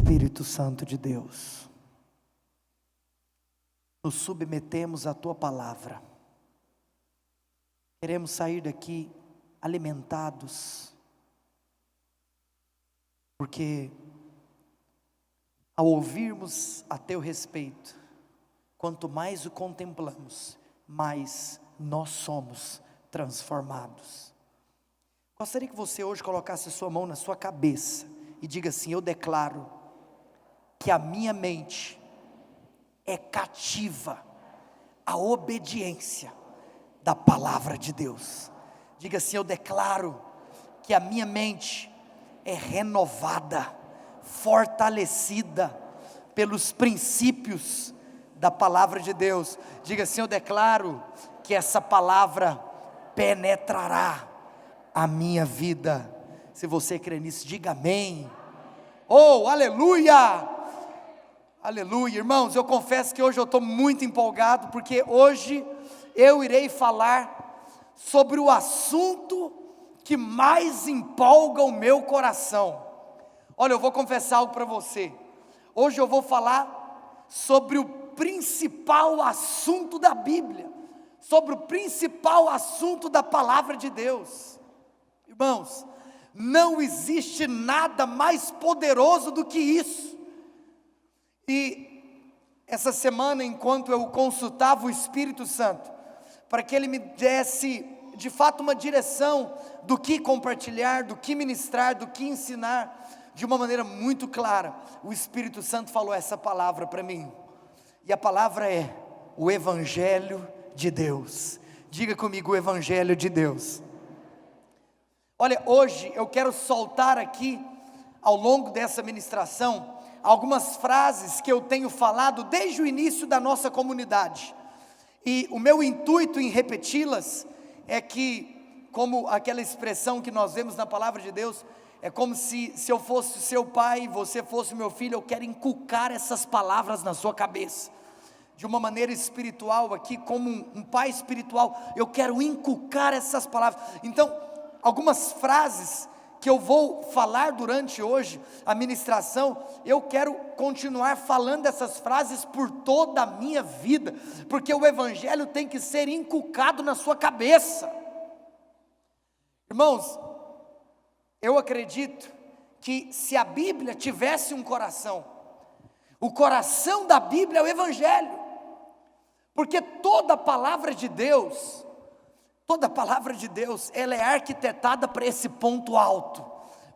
Espírito Santo de Deus, nos submetemos à Tua palavra. Queremos sair daqui alimentados, porque ao ouvirmos a Teu respeito, quanto mais o contemplamos, mais nós somos transformados. Gostaria que você hoje colocasse a sua mão na sua cabeça e diga assim: eu declaro que a minha mente é cativa à obediência da palavra de Deus. Diga assim: eu declaro que a minha mente é renovada, fortalecida pelos princípios da palavra de Deus. Diga assim: eu declaro que essa palavra penetrará a minha vida. Se você crê nisso, diga amém. Oh, aleluia! Aleluia, irmãos, eu confesso que hoje eu estou muito empolgado, porque hoje eu irei falar sobre o assunto que mais empolga o meu coração. Olha, eu vou confessar algo para você. Hoje eu vou falar sobre o principal assunto da Bíblia, sobre o principal assunto da palavra de Deus. Irmãos, não existe nada mais poderoso do que isso. E essa semana, enquanto eu consultava o Espírito Santo, para que Ele me desse de fato uma direção do que compartilhar, do que ministrar, do que ensinar, de uma maneira muito clara, o Espírito Santo falou essa palavra para mim, e a palavra é o Evangelho de Deus. Diga comigo: o Evangelho de Deus. Olha, hoje eu quero soltar aqui, ao longo dessa ministração, algumas frases que eu tenho falado desde o início da nossa comunidade, e o meu intuito em repeti-las é que, como aquela expressão que nós vemos na palavra de Deus, é como se eu fosse seu pai e você fosse meu filho. Eu quero inculcar essas palavras na sua cabeça, de uma maneira espiritual aqui, como um pai espiritual, eu quero inculcar essas palavras. Então, algumas frases que eu vou falar durante hoje, a ministração, eu quero continuar falando essas frases por toda a minha vida, porque o Evangelho tem que ser inculcado na sua cabeça. Irmãos, eu acredito que se a Bíblia tivesse um coração, o coração da Bíblia é o Evangelho, porque toda a palavra de Deus, ela é arquitetada para esse ponto alto,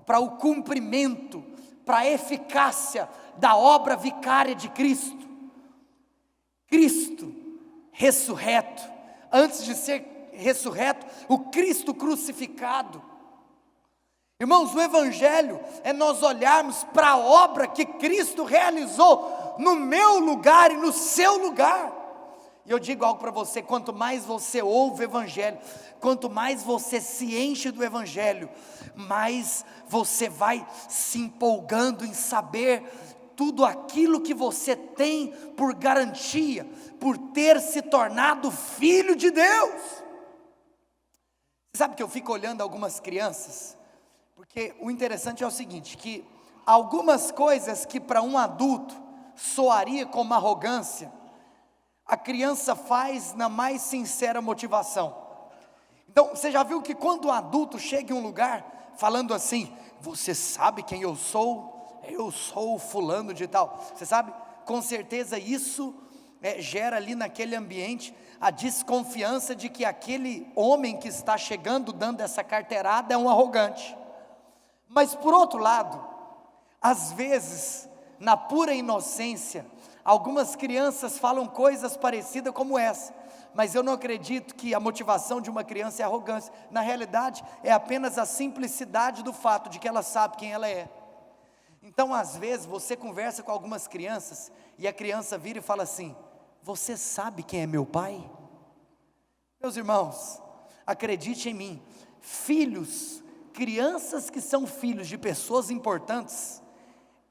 para o cumprimento, para a eficácia da obra vicária de Cristo. Cristo ressurreto, antes de ser ressurreto, o Cristo crucificado. Irmãos, o Evangelho é nós olharmos para a obra que Cristo realizou no meu lugar e no seu lugar. E eu digo algo para você: quanto mais você ouve o Evangelho, quanto mais você se enche do Evangelho, mais você vai se empolgando em saber tudo aquilo que você tem por garantia, por ter se tornado filho de Deus. Você sabe que eu fico olhando algumas crianças, porque o interessante é o seguinte, que algumas coisas que para um adulto soaria como arrogância, a criança faz na mais sincera motivação. Então, você já viu que quando o adulto chega em um lugar, falando assim: você sabe quem eu sou? Eu sou o fulano de tal. Você sabe, com certeza isso gera ali naquele ambiente a desconfiança de que aquele homem que está chegando, dando essa carteirada, é um arrogante. Mas por outro lado, às vezes, na pura inocência, algumas crianças falam coisas parecidas como essa, mas eu não acredito que a motivação de uma criança é arrogância. Na realidade, é apenas a simplicidade do fato de que ela sabe quem ela é. Então, às vezes, você conversa com algumas crianças, e a criança vira e fala assim: você sabe quem é meu pai? Meus irmãos, acredite em mim, crianças que são filhos de pessoas importantes,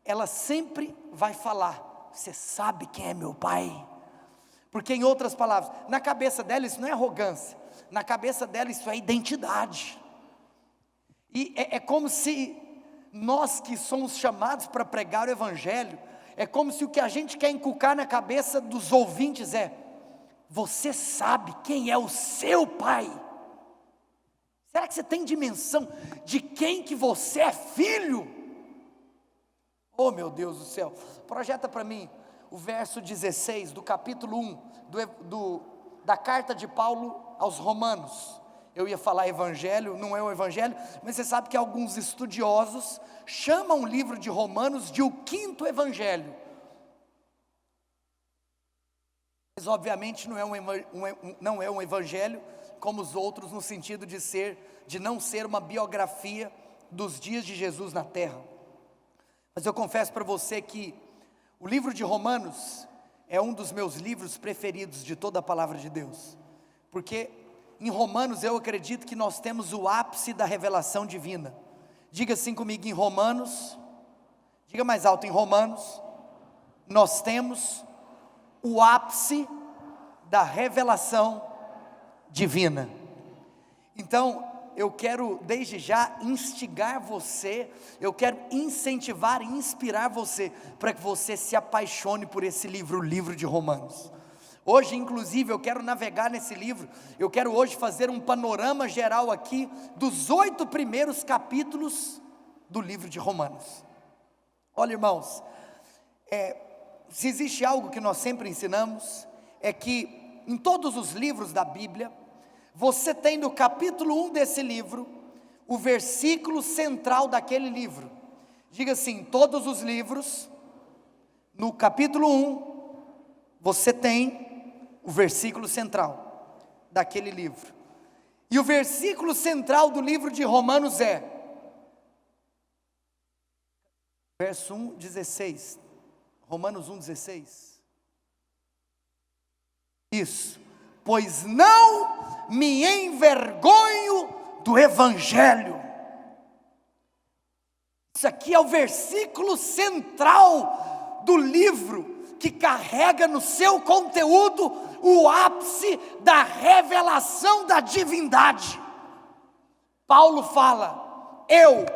ela sempre vai falar: você sabe quem é meu pai? Porque, em outras palavras, na cabeça dela isso não é arrogância, na cabeça dela isso é identidade. E é como se nós que somos chamados para pregar o Evangelho, é como se o que a gente quer inculcar na cabeça dos ouvintes é: você sabe quem é o seu pai? Será que você tem dimensão de quem que você é filho? Oh meu Deus do céu, projeta para mim o verso 16 do capítulo 1 da carta de Paulo aos Romanos. Eu ia falar evangelho, não é o evangelho, mas você sabe que alguns estudiosos chamam o livro de Romanos de o quinto evangelho. Mas obviamente não é um evangelho como os outros, no sentido de não ser uma biografia dos dias de Jesus na terra. Mas eu confesso para você que o livro de Romanos é um dos meus livros preferidos de toda a palavra de Deus, porque em Romanos eu acredito que nós temos o ápice da revelação divina. Diga assim comigo: em Romanos, diga mais alto, em Romanos, nós temos o ápice da revelação divina. Então, eu quero desde já instigar você, eu quero incentivar e inspirar você, para que você se apaixone por esse livro, o livro de Romanos. Hoje inclusive eu quero navegar nesse livro, eu quero hoje fazer um panorama geral aqui, dos 8 primeiros capítulos do livro de Romanos. Olha irmãos, se existe algo que nós sempre ensinamos, é que em todos os livros da Bíblia, você tem no capítulo 1 desse livro, o versículo central daquele livro. Diga assim: todos os livros, no capítulo 1, você tem o versículo central daquele livro. E o versículo central do livro de Romanos é, verso 1:16, Romanos 1:16. Isso. Pois não me envergonho do Evangelho. Isso aqui é o versículo central do livro, que carrega no seu conteúdo o ápice da revelação da divindade. Paulo fala: eu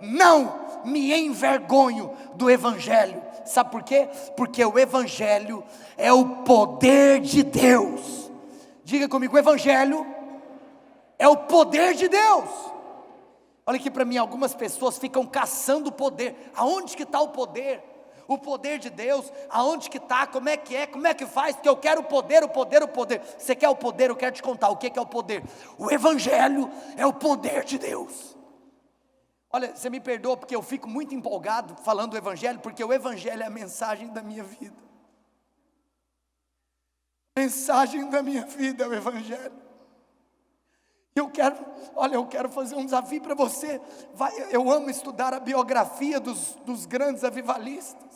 não me envergonho do Evangelho. Sabe por quê? Porque o Evangelho é o poder de Deus. Diga comigo: o Evangelho é o poder de Deus. Olha aqui para mim, algumas pessoas ficam caçando o poder. Aonde que está o poder? O poder de Deus, aonde que está? Como é que faz? Porque eu quero o poder, o poder, o poder. Você quer o poder? Eu quero te contar o que é o poder. O Evangelho é o poder de Deus. Olha, você me perdoa porque eu fico muito empolgado falando do Evangelho, porque o Evangelho é a mensagem da minha vida. A mensagem da minha vida é o Evangelho. Eu quero fazer um desafio para você. Eu amo estudar a biografia dos grandes avivalistas.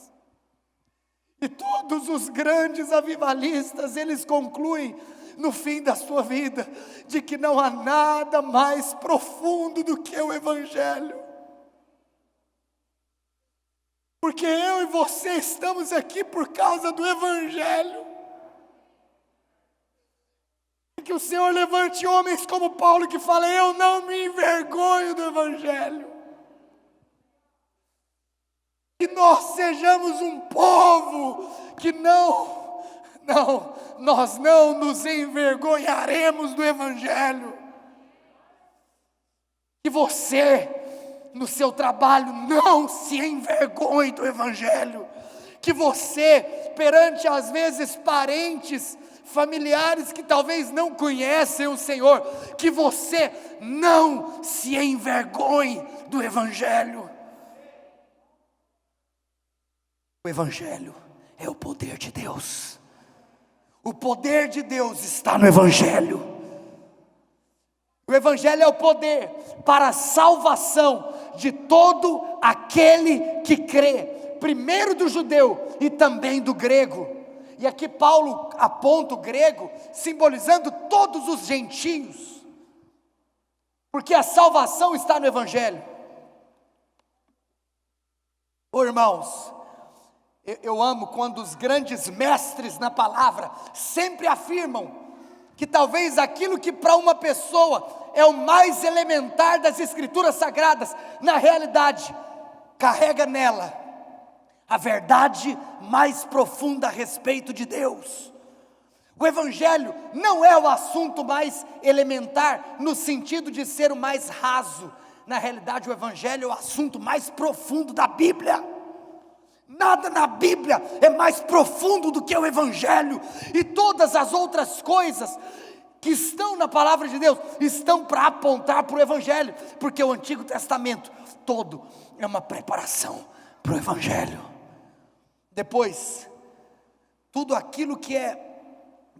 E todos os grandes avivalistas, eles concluem no fim da sua vida, de que não há nada mais profundo do que o Evangelho. Porque eu e você estamos aqui por causa do Evangelho. Que o Senhor levante homens como Paulo, que fala: eu não me envergonho do Evangelho. Que nós sejamos um povo que nós não nos envergonharemos do Evangelho. Que você, no seu trabalho, não se envergonhe do Evangelho. Que você, perante às vezes parentes, familiares que talvez não conhecem o Senhor, que você não se envergonhe do Evangelho. O Evangelho é o poder de Deus. O poder de Deus está no Evangelho. O Evangelho é o poder para a salvação de todo aquele que crê, primeiro do judeu e também do grego. E aqui Paulo aponta o grego, simbolizando todos os gentios, porque a salvação está no Evangelho. Oh, irmãos, eu amo quando os grandes mestres na palavra sempre afirmam que talvez aquilo que para uma pessoa é o mais elementar das Escrituras Sagradas, na realidade carrega nela a verdade mais profunda a respeito de Deus. O Evangelho não é o assunto mais elementar, no sentido de ser o mais raso. Na realidade, o Evangelho é o assunto mais profundo da Bíblia. Nada na Bíblia é mais profundo do que o Evangelho. E todas as outras coisas que estão na palavra de Deus estão para apontar para o Evangelho. Porque o Antigo Testamento todo é uma preparação para o Evangelho. Depois, tudo aquilo que é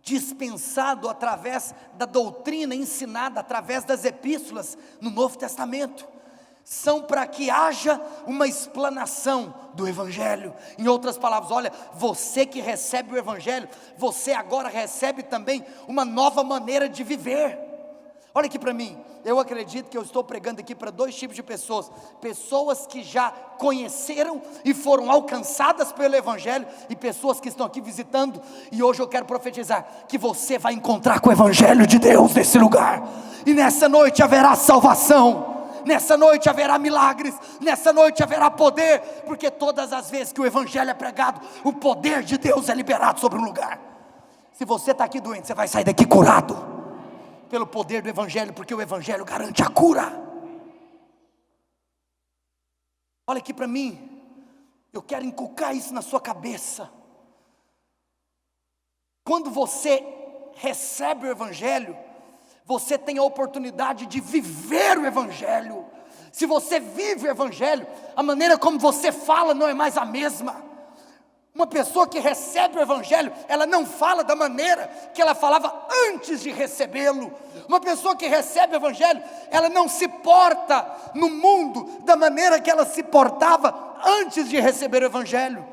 dispensado através da doutrina ensinada, através das epístolas no Novo Testamento, são para que haja uma explanação do Evangelho. Em outras palavras, olha, você que recebe o Evangelho, você agora recebe também uma nova maneira de viver. Olha aqui para mim, eu acredito que eu estou pregando aqui para dois tipos de pessoas: pessoas que já conheceram e foram alcançadas pelo Evangelho, e pessoas que estão aqui visitando, e hoje eu quero profetizar que você vai encontrar com o Evangelho de Deus nesse lugar, e nessa noite haverá salvação, nessa noite haverá milagres, nessa noite haverá poder, porque todas as vezes que o Evangelho é pregado, o poder de Deus é liberado sobre um lugar. Se você está aqui doente, você vai sair daqui curado, pelo poder do Evangelho, porque o Evangelho garante a cura. Olha aqui para mim, eu quero inculcar isso na sua cabeça. Quando você recebe o Evangelho, você tem a oportunidade de viver o Evangelho. Se você vive o Evangelho, a maneira como você fala não é mais a mesma. Uma pessoa que recebe o Evangelho, ela não fala da maneira que ela falava antes de recebê-lo. Uma pessoa que recebe o Evangelho, ela não se porta no mundo da maneira que ela se portava antes de receber o Evangelho.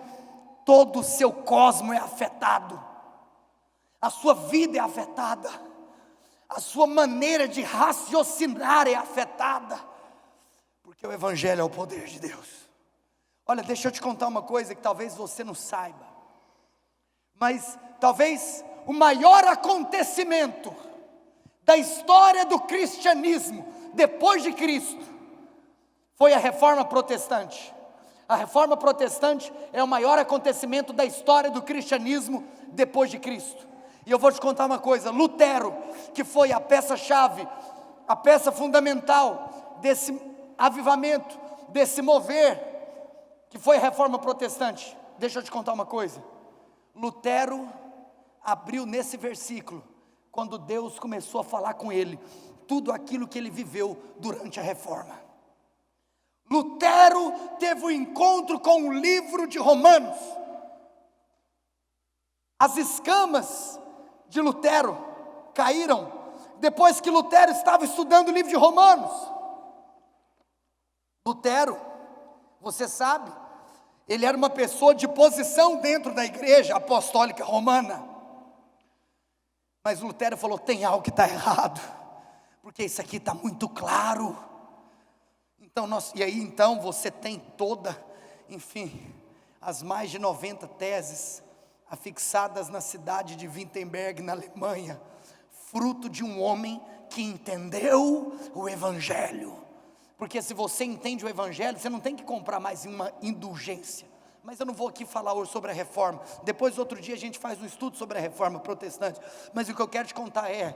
Todo o seu cosmo é afetado, a sua vida é afetada, a sua maneira de raciocinar é afetada, porque o Evangelho é o poder de Deus. Olha, deixa eu te contar uma coisa que talvez você não saiba, mas talvez o maior acontecimento da história do cristianismo depois de Cristo foi a Reforma Protestante. A Reforma Protestante é o maior acontecimento da história do cristianismo depois de Cristo. E eu vou te contar uma coisa: Lutero, que foi a peça-chave, a peça fundamental desse avivamento, desse mover, que foi a Reforma Protestante. Deixa eu te contar uma coisa: Lutero abriu nesse versículo, quando Deus começou a falar com ele, tudo aquilo que ele viveu durante a Reforma. Lutero teve um encontro com o livro de Romanos. As escamas de Lutero caíram depois que Lutero estava estudando o livro de Romanos. Lutero, você sabe, ele era uma pessoa de posição dentro da igreja apostólica romana. Mas Lutero falou: tem algo que está errado, porque isso aqui está muito claro. Então você tem as mais de 90 teses afixadas na cidade de Wittenberg, na Alemanha, fruto de um homem que entendeu o Evangelho. Porque se você entende o Evangelho, você não tem que comprar mais uma indulgência. Mas eu não vou aqui falar hoje sobre a Reforma. Depois, outro dia, a gente faz um estudo sobre a Reforma Protestante. Mas o que eu quero te contar é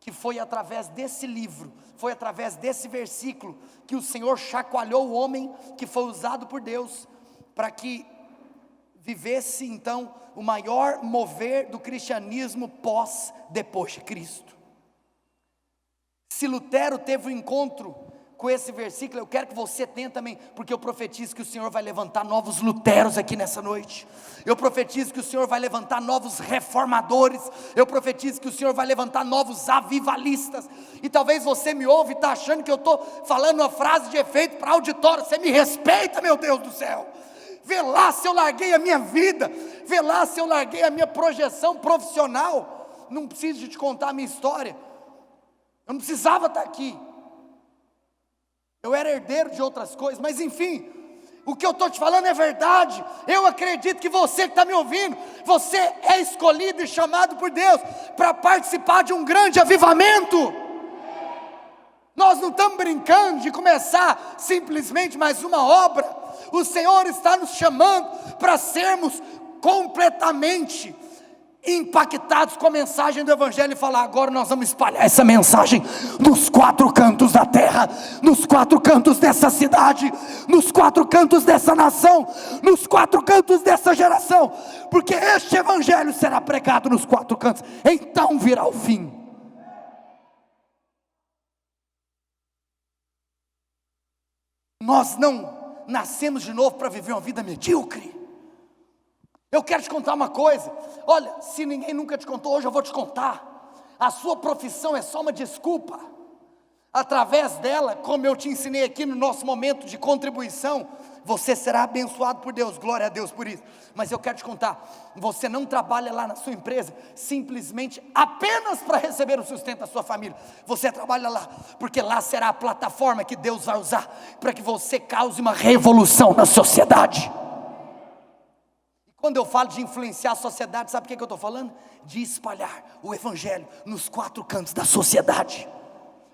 que foi através desse livro, foi através desse versículo, que o Senhor chacoalhou o homem que foi usado por Deus, para que vivesse então o maior mover do cristianismo depois de Cristo. Se Lutero teve um encontro com esse versículo, eu quero que você tenha também, porque eu profetizo que o Senhor vai levantar novos Luteros aqui nessa noite. Eu profetizo que o Senhor vai levantar novos reformadores. Eu profetizo que o Senhor vai levantar novos avivalistas. E talvez você me ouve e está achando que eu estou falando uma frase de efeito para auditório. Você me respeita, meu Deus do céu. Vê lá se eu larguei a minha vida, vê lá se eu larguei a minha projeção profissional. Não preciso de te contar a minha história, eu não precisava estar aqui, eu era herdeiro de outras coisas, mas enfim, o que eu estou te falando é verdade. Eu acredito que você que está me ouvindo, você é escolhido e chamado por Deus para participar de um grande avivamento. Nós não estamos brincando de começar simplesmente mais uma obra. O Senhor está nos chamando para sermos completamente impactados com a mensagem do Evangelho e falar: agora nós vamos espalhar essa mensagem nos 4 cantos da terra, nos 4 cantos dessa cidade, nos 4 cantos dessa nação, nos 4 cantos dessa geração, porque este Evangelho será pregado nos 4 cantos, então virá o fim. Nós não nascemos de novo para viver uma vida medíocre. Eu quero te contar uma coisa. Olha, se ninguém nunca te contou, hoje eu vou te contar. A sua profissão é só uma desculpa. Através dela, como eu te ensinei aqui no nosso momento de contribuição, você será abençoado por Deus, glória a Deus por isso. Mas eu quero te contar, você não trabalha lá na sua empresa simplesmente apenas para receber o sustento da sua família. Você trabalha lá porque lá será a plataforma que Deus vai usar para que você cause uma revolução na sociedade. Quando eu falo de influenciar a sociedade, sabe o que eu estou falando? De espalhar o Evangelho nos 4 cantos da sociedade.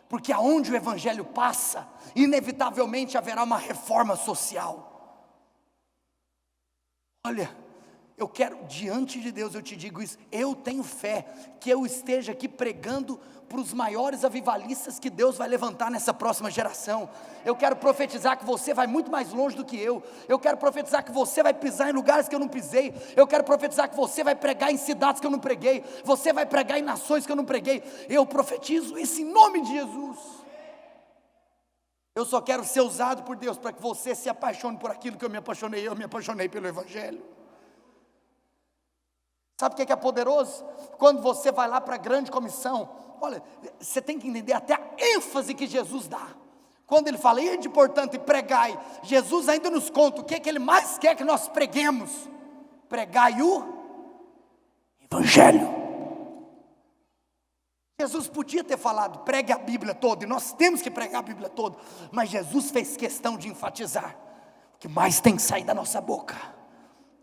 Porque aonde o Evangelho passa, inevitavelmente haverá uma reforma social. Olha, eu quero, diante de Deus eu te digo isso, eu tenho fé que eu esteja aqui pregando para os maiores avivalistas que Deus vai levantar nessa próxima geração. Eu quero profetizar que você vai muito mais longe do que eu quero profetizar que você vai pisar em lugares que eu não pisei, eu quero profetizar que você vai pregar em cidades que eu não preguei, você vai pregar em nações que eu não preguei. Eu profetizo isso em nome de Jesus. Eu só quero ser usado por Deus para que você se apaixone por aquilo que eu me apaixonei pelo Evangelho. Sabe o que é poderoso? Quando você vai lá para a grande comissão, olha, você tem que entender até a ênfase que Jesus dá. Quando ele fala, ide portanto e pregai, Jesus ainda nos conta o que ele mais quer que nós preguemos: pregai o Evangelho. Jesus podia ter falado, pregue a Bíblia toda, e nós temos que pregar a Bíblia toda, mas Jesus fez questão de enfatizar: o que mais tem que sair da nossa boca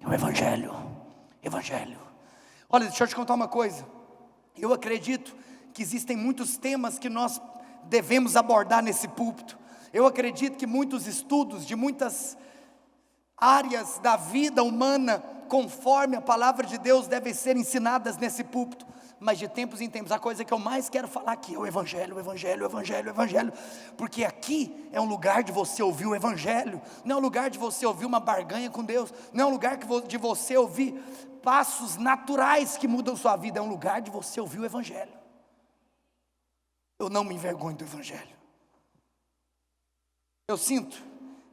é o Evangelho. Evangelho. Olha, deixa eu te contar uma coisa. Eu acredito que existem muitos temas que nós devemos abordar nesse púlpito. Eu acredito que muitos estudos de muitas áreas da vida humana, conforme a palavra de Deus, devem ser ensinadas nesse púlpito. Mas de tempos em tempos, a coisa que eu mais quero falar aqui é o Evangelho, o Evangelho, o Evangelho, o Evangelho. Porque aqui é um lugar de você ouvir o Evangelho, não é um lugar de você ouvir uma barganha com Deus, não é um lugar de você ouvir passos naturais que mudam sua vida, é um lugar de você ouvir o Evangelho. Eu não me envergonho do Evangelho. Eu sinto,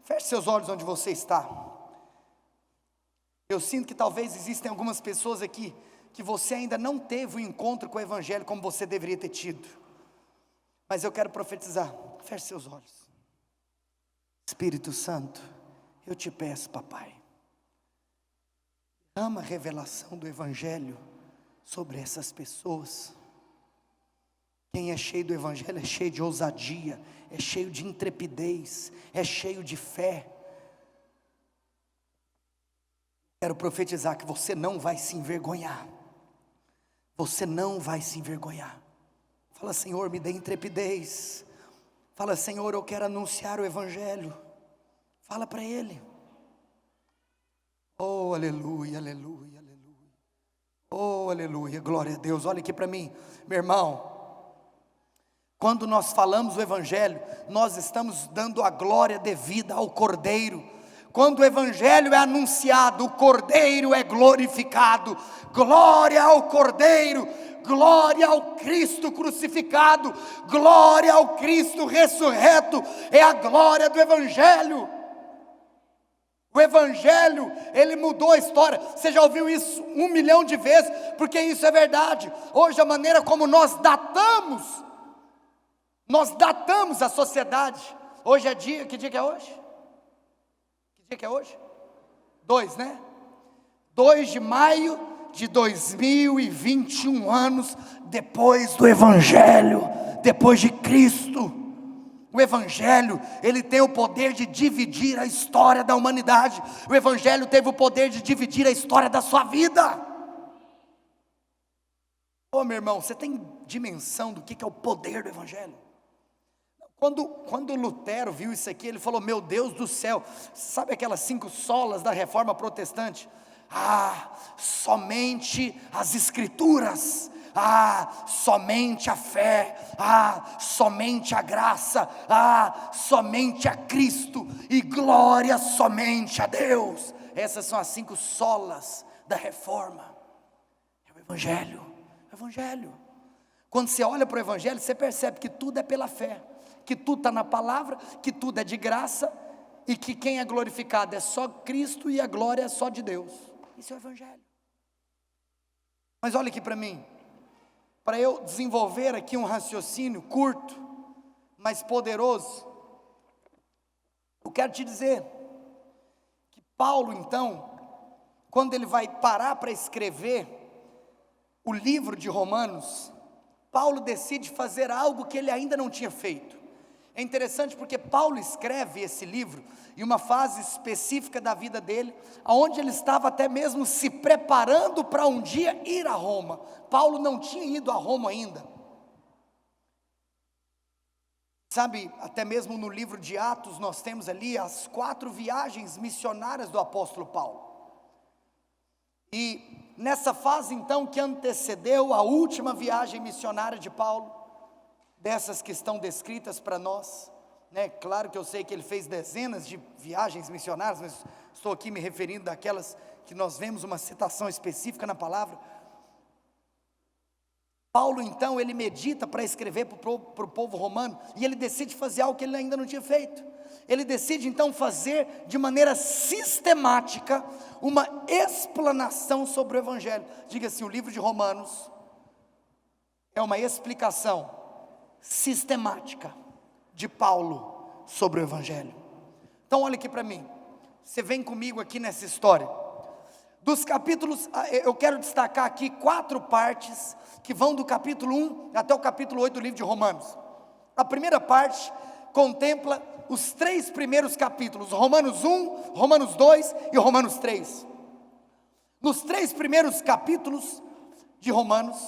feche seus olhos onde você está. Eu sinto que talvez existem algumas pessoas aqui que você ainda não teve um encontro com o Evangelho como você deveria ter tido. Mas eu quero profetizar, feche seus olhos. Espírito Santo, eu te peço, papai, ama a revelação do Evangelho sobre essas pessoas. Quem é cheio do Evangelho é cheio de ousadia, é cheio de intrepidez, é cheio de fé. Quero profetizar que você não vai se envergonhar. Você não vai se envergonhar. Fala, Senhor, me dê intrepidez. Fala, Senhor, eu quero anunciar o Evangelho. Fala para Ele. Oh, aleluia, aleluia, aleluia. Oh, aleluia, glória a Deus. Olha aqui para mim, meu irmão. Quando nós falamos o Evangelho, nós estamos dando a glória devida ao Cordeiro. Quando o Evangelho é anunciado, o Cordeiro é glorificado. Glória ao Cordeiro, glória ao Cristo crucificado, glória ao Cristo ressurreto, é a glória do Evangelho. O Evangelho, ele mudou a história. Você já ouviu isso 1 milhão de vezes, porque isso é verdade. Hoje a maneira como nós datamos a sociedade. Hoje é dia, que dia que é hoje? Que dia que é hoje? 2, né? 2 de maio de 2021 anos depois do Evangelho, depois de Cristo. O Evangelho, ele tem o poder de dividir a história da humanidade. O Evangelho teve o poder de dividir a história da sua vida. Ô meu irmão, você tem dimensão do que é o poder do Evangelho? Quando Lutero viu isso aqui, ele falou: meu Deus do céu, sabe aquelas 5 solas da reforma protestante? Somente as escrituras, somente a fé, somente a graça, somente a Cristo, e glória somente a Deus. Essas são as 5 solas da reforma. É o Evangelho, o Evangelho. Quando você olha para o Evangelho, você percebe que tudo é pela fé, que tudo está na palavra, que tudo é de graça, e que quem é glorificado é só Cristo e a glória é só de Deus. Isso é o Evangelho. Mas olha aqui para mim, para eu desenvolver aqui um raciocínio curto, mas poderoso, eu quero te dizer que Paulo então, quando ele vai parar para escrever o livro de Romanos, Paulo decide fazer algo que ele ainda não tinha feito. É interessante porque Paulo escreve esse livro em uma fase específica da vida dele, onde ele estava até mesmo se preparando para um dia ir a Roma. Paulo não tinha ido a Roma ainda. Sabe, até mesmo no livro de Atos nós temos ali as 4 viagens missionárias do apóstolo Paulo. E nessa fase então que antecedeu a última viagem missionária de Paulo, dessas que estão descritas para nós, né? Claro que eu sei que ele fez dezenas de viagens missionárias, mas estou aqui me referindo daquelas que nós vemos uma citação específica na palavra. Paulo então, ele medita para escrever para o povo romano, e ele decide fazer algo que ele ainda não tinha feito. Ele decide então fazer de maneira sistemática uma explanação sobre o Evangelho. Diga assim: o livro de Romanos é uma explicação sistemática de Paulo sobre o Evangelho. Então olha aqui para mim, você vem comigo aqui nessa história. Dos capítulos, eu quero destacar aqui 4 partes, que vão do capítulo 1 até o capítulo 8 do livro de Romanos. A primeira parte contempla os 3 primeiros capítulos, Romanos 1, Romanos 2 e Romanos 3. Nos 3 primeiros capítulos de Romanos,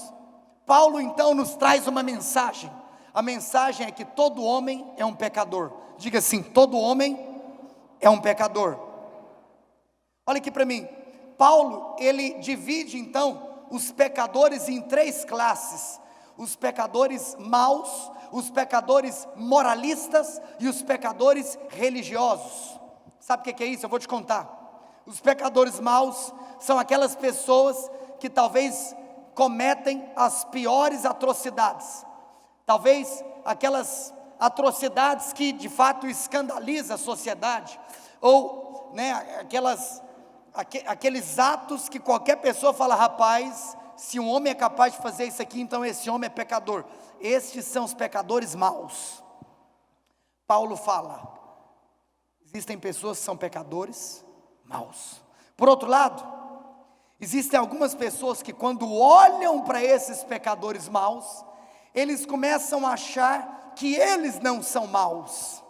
Paulo então nos traz uma mensagem. A mensagem é que todo homem é um pecador. Diga assim: todo homem é um pecador. Olha aqui para mim, Paulo, ele divide então os pecadores em 3 classes: os pecadores maus, os pecadores moralistas e os pecadores religiosos. Sabe o que é isso? Eu vou te contar. Os pecadores maus são aquelas pessoas que talvez cometem as piores atrocidades, talvez aquelas atrocidades que de fato escandalizam a sociedade, ou aqueles atos que qualquer pessoa fala: rapaz, se um homem é capaz de fazer isso aqui, então esse homem é pecador. Estes são os pecadores maus. Paulo fala: existem pessoas que são pecadores maus. Por outro lado, existem algumas pessoas que quando olham para esses pecadores maus, eles começam a achar que eles não são maus.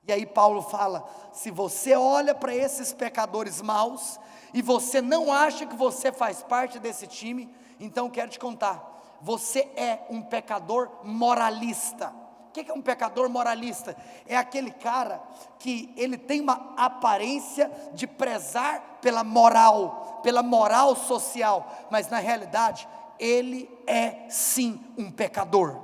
E aí Paulo fala: se você olha para esses pecadores maus, e você não acha que você faz parte desse time, então eu quero te contar, você é um pecador moralista. O que é um pecador moralista? É aquele cara que ele tem uma aparência de prezar pela moral social, mas na realidade ele é sim um pecador,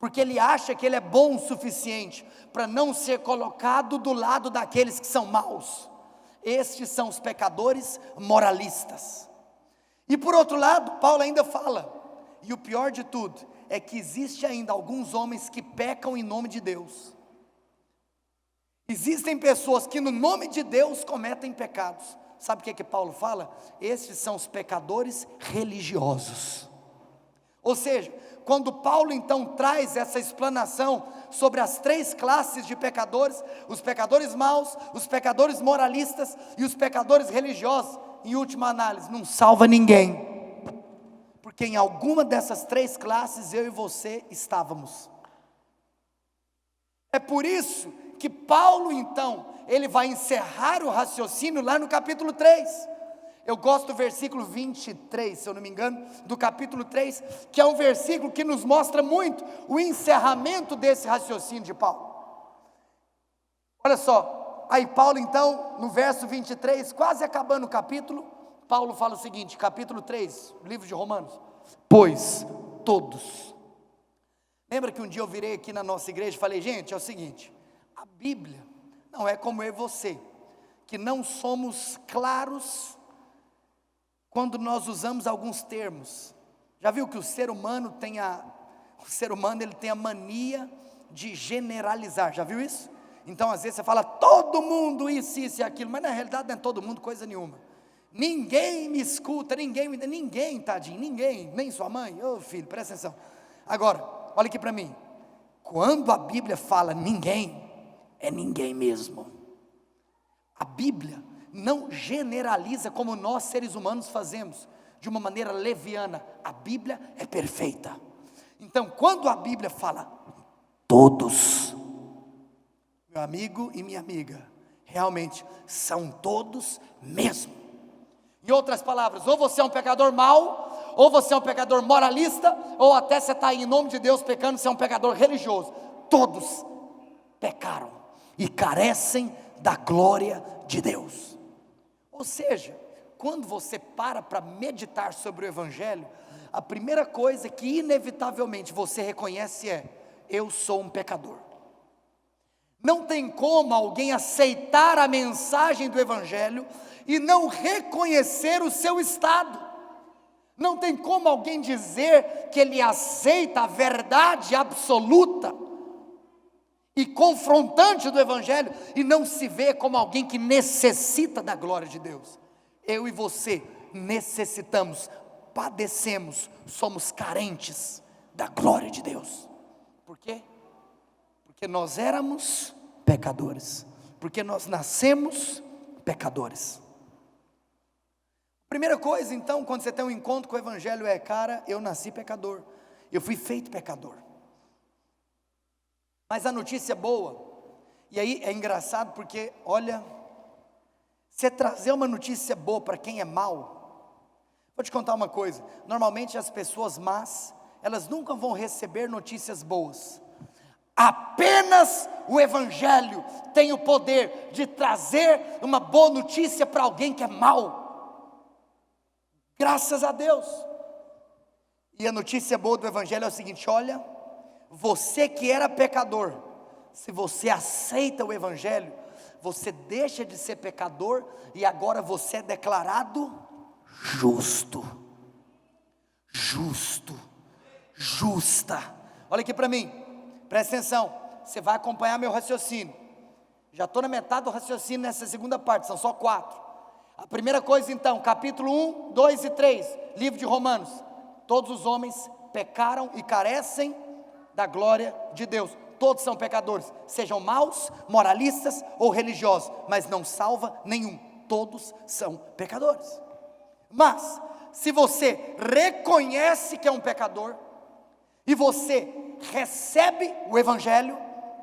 porque ele acha que ele é bom o suficiente para não ser colocado do lado daqueles que são maus. Estes são os pecadores moralistas. E por outro lado, Paulo ainda fala, e o pior de tudo é que existe ainda alguns homens que pecam em nome de Deus. Existem pessoas que no nome de Deus cometem pecados. Sabe o que Paulo fala? Esses são os pecadores religiosos. Ou seja, quando Paulo então traz essa explanação sobre as 3 classes de pecadores, os pecadores maus, os pecadores moralistas e os pecadores religiosos, em última análise, não salva ninguém, porque em alguma dessas 3 classes eu e você estávamos. É por isso que Paulo então, ele vai encerrar o raciocínio lá no capítulo 3, Eu gosto do versículo 23, se eu não me engano, do capítulo 3, que é um versículo que nos mostra muito o encerramento desse raciocínio de Paulo. Olha só, aí Paulo então, no verso 23, quase acabando o capítulo, Paulo fala o seguinte, capítulo 3, livro de Romanos: pois todos. Lembra que um dia eu virei aqui na nossa igreja e falei, gente, é o seguinte, a Bíblia não é como eu e você, que não somos claros quando nós usamos alguns termos. Já viu que o ser humano ele tem a mania de generalizar, já viu isso? Então às vezes você fala, todo mundo isso e aquilo, mas na realidade não é todo mundo coisa nenhuma. Ninguém me escuta, ninguém, tadinho, ninguém, nem sua mãe. Ô filho, presta atenção. Agora, olha aqui para mim, quando a Bíblia fala ninguém, é ninguém mesmo. A Bíblia não generaliza como nós seres humanos fazemos, de uma maneira leviana. A Bíblia é perfeita. Então quando a Bíblia fala todos, meu amigo e minha amiga, realmente são todos mesmo. Em outras palavras, ou você é um pecador mau, ou você é um pecador moralista, ou até você está aí em nome de Deus pecando, você é um pecador religioso. Todos pecaram e carecem da glória de Deus. Ou seja, quando você para meditar sobre o Evangelho, a primeira coisa que inevitavelmente você reconhece é: eu sou um pecador. Não tem como alguém aceitar a mensagem do Evangelho e não reconhecer o seu estado. Não tem como alguém dizer que ele aceita a verdade absoluta e confrontante do Evangelho e não se vê como alguém que necessita da glória de Deus. Eu e você necessitamos, padecemos, somos carentes da glória de Deus. Por quê? Porque nós éramos pecadores, porque nós nascemos pecadores. Primeira coisa então, quando você tem um encontro com o Evangelho é: cara, eu nasci pecador, eu fui feito pecador. Mas a notícia é boa, e aí é engraçado porque, olha, você trazer uma notícia boa para quem é mau, vou te contar uma coisa, normalmente as pessoas más, elas nunca vão receber notícias boas. Apenas o Evangelho tem o poder de trazer uma boa notícia para alguém que é mau. Graças a Deus. E a notícia boa do Evangelho é o seguinte: olha, você que era pecador, se você aceita o Evangelho, você deixa de ser pecador e agora você é declarado justo. Justa. Olha aqui para mim, presta atenção, você vai acompanhar meu raciocínio. Já estou na metade do raciocínio nessa segunda parte, são só 4. A primeira coisa então, capítulo 1, 2 e 3, livro de Romanos: todos os homens pecaram e carecem da glória de Deus. Todos são pecadores, sejam maus, moralistas ou religiosos, mas não salva nenhum. Todos são pecadores. Mas se você reconhece que é um pecador e você recebe o Evangelho,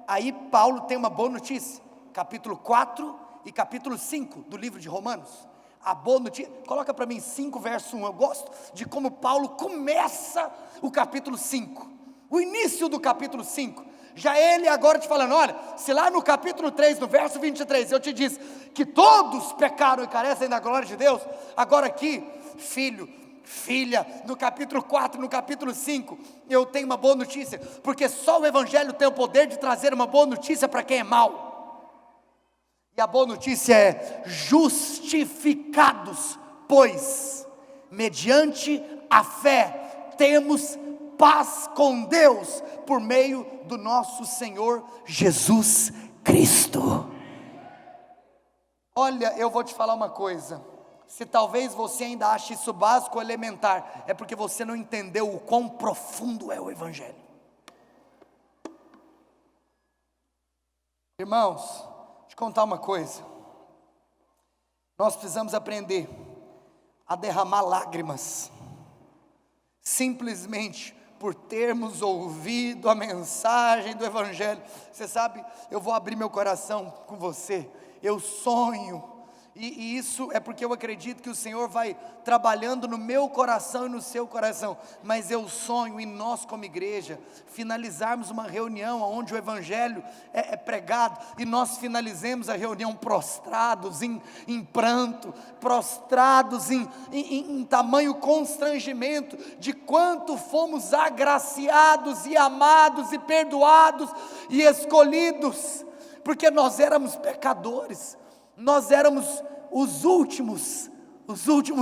aí Paulo tem uma boa notícia. Capítulo 4 e capítulo 5 do livro de Romanos. A boa notícia, coloca para mim 5 verso 1. Eu gosto de como Paulo começa o capítulo 5. O início do capítulo 5, já ele agora te falando: olha, se lá no capítulo 3, no verso 23, eu te disse que todos pecaram e carecem da glória de Deus, agora aqui, filho, filha, no capítulo 4, no capítulo 5, eu tenho uma boa notícia, porque só o Evangelho tem o poder de trazer uma boa notícia para quem é mau. E a boa notícia é: justificados, pois, mediante a fé, temos paz com Deus, por meio do nosso Senhor Jesus Cristo. Olha, eu vou te falar uma coisa, se talvez você ainda ache isso básico ou elementar, é porque você não entendeu o quão profundo é o Evangelho. Irmãos, deixa eu te contar uma coisa, nós precisamos aprender a derramar lágrimas, simplesmente por termos ouvido a mensagem do Evangelho. Você sabe, eu vou abrir meu coração com você. Eu sonho E isso é porque eu acredito que o Senhor vai trabalhando no meu coração e no seu coração. Mas eu sonho em nós como igreja finalizarmos uma reunião onde o Evangelho é pregado, e nós finalizemos a reunião prostrados em pranto, prostrados em tamanho constrangimento de quanto fomos agraciados e amados e perdoados e escolhidos, porque nós éramos pecadores. Nós éramos os últimos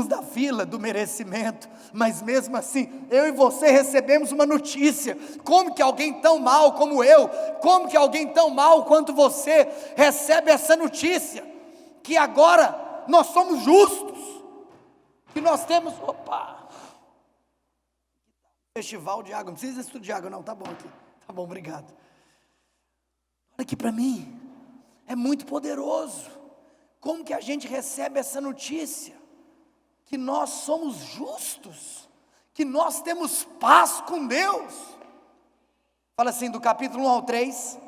da fila do merecimento, mas mesmo assim, eu e você recebemos uma notícia. Como que alguém tão mal como eu, como que alguém tão mal quanto você, recebe essa notícia, que agora nós somos justos, que nós temos, festival de água, não precisa disso de água não, tá bom aqui, tá bom, obrigado. Olha aqui para mim, é muito poderoso. Como que a gente recebe essa notícia? Que nós somos justos, que nós temos paz com Deus. Fala assim, do capítulo 1 ao 3,